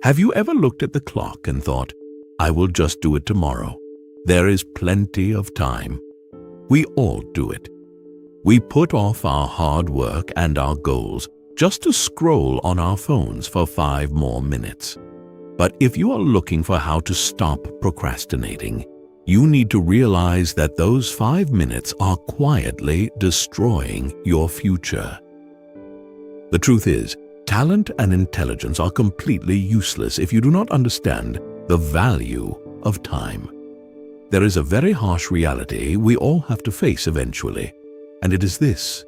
Have you ever looked at the clock and thought, I will just do it tomorrow? There is plenty of time. We all do it. We put off our hard work and our goals just to scroll on our phones for 5 more minutes. But if you are looking for how to stop procrastinating, you need to realize that those 5 minutes are quietly destroying your future. The truth is, talent and intelligence are completely useless if you do not understand the value of time. There is a very harsh reality we all have to face eventually, and it is this: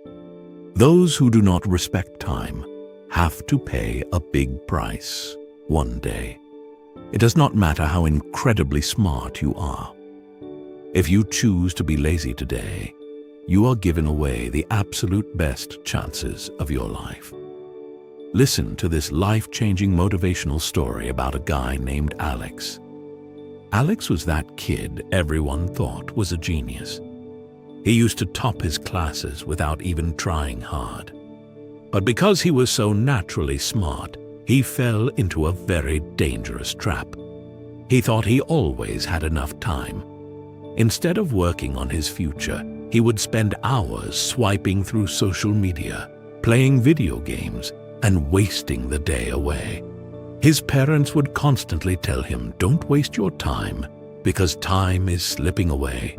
those who do not respect time have to pay a big price one day. It does not matter how incredibly smart you are. If you choose to be lazy today, you are giving away the absolute best chances of your life. Listen to this life-changing motivational story about a guy named Alex. Alex was that kid everyone thought was a genius. He used to top his classes without even trying hard. But because he was so naturally smart, he fell into a very dangerous trap. He thought he always had enough time. Instead of working on his future, he would spend hours swiping through social media, playing video games, and wasting the day away. His parents would constantly tell him, don't waste your time, because time is slipping away,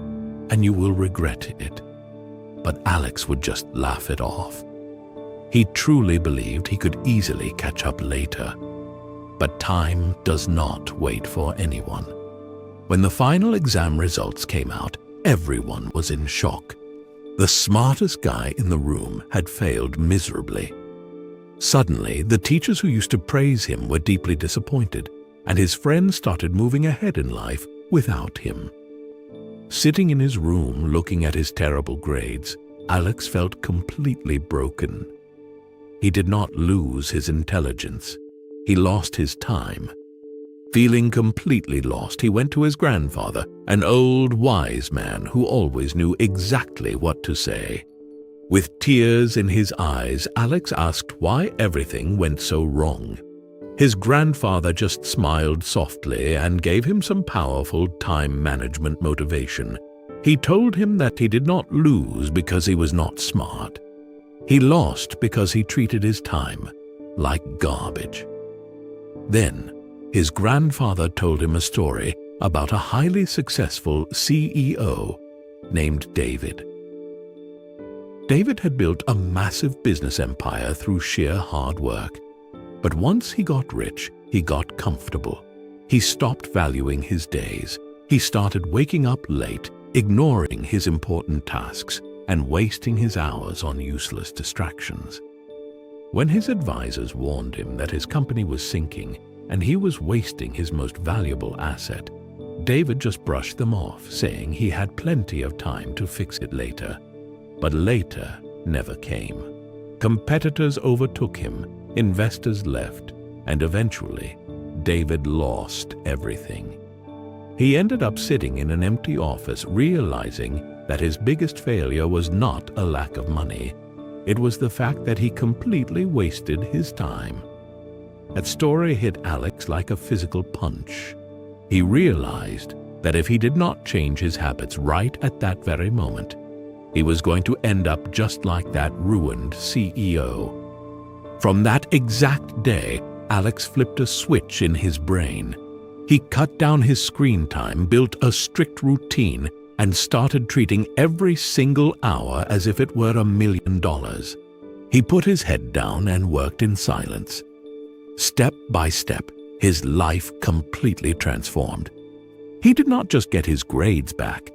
and you will regret it. But Alex would just laugh it off. He truly believed he could easily catch up later. But time does not wait for anyone. When the final exam results came out, everyone was in shock. The smartest guy in the room had failed miserably. Suddenly, the teachers who used to praise him were deeply disappointed, and his friends started moving ahead in life without him. Sitting in his room looking at his terrible grades, Alex felt completely broken. He did not lose his intelligence. He lost his time. Feeling completely lost, he went to his grandfather, an old wise man who always knew exactly what to say. With tears in his eyes, Alex asked why everything went so wrong. His grandfather just smiled softly and gave him some powerful time management motivation. He told him that he did not lose because he was not smart. He lost because he treated his time like garbage. Then, his grandfather told him a story about a highly successful CEO named David. David had built a massive business empire through sheer hard work. But once he got rich, he got comfortable. He stopped valuing his days. He started waking up late, ignoring his important tasks, and wasting his hours on useless distractions. When his advisors warned him that his company was sinking and he was wasting his most valuable asset, David just brushed them off, saying he had plenty of time to fix it later. But later never came. Competitors overtook him, investors left, and eventually, David lost everything. He ended up sitting in an empty office, realizing that his biggest failure was not a lack of money. It was the fact that he completely wasted his time. That story hit Alex like a physical punch. He realized that if he did not change his habits right at that very moment, he was going to end up just like that ruined CEO. From that exact day, Alex flipped a switch in his brain. He cut down his screen time, built a strict routine, and started treating every single hour as if it were $1 million. He put his head down and worked in silence. Step by step, his life completely transformed. He did not just get his grades back.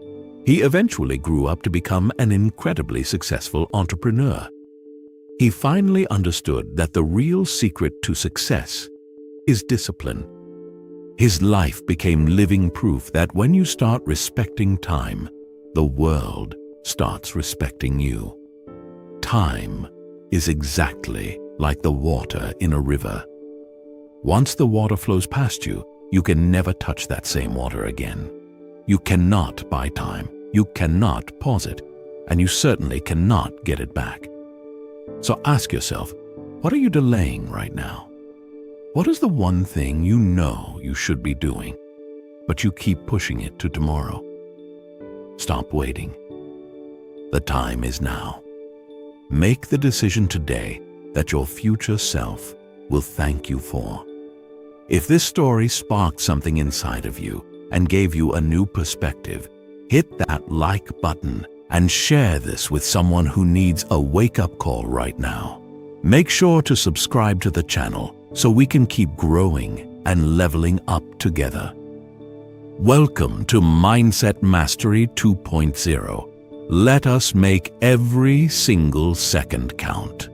He eventually grew up to become an incredibly successful entrepreneur. He finally understood that the real secret to success is discipline. His life became living proof that when you start respecting time, the world starts respecting you. Time is exactly like the water in a river. Once the water flows past you, you can never touch that same water again. You cannot buy time. You cannot pause it, and you certainly cannot get it back. So ask yourself, what are you delaying right now? What is the one thing you know you should be doing, but you keep pushing it to tomorrow? Stop waiting. The time is now. Make the decision today that your future self will thank you for. If this story sparked something inside of you and gave you a new perspective, hit that like button and share this with someone who needs a wake-up call right now. Make sure to subscribe to the channel so we can keep growing and leveling up together. Welcome to Mindset Mastery 2.0. Let us make every single second count.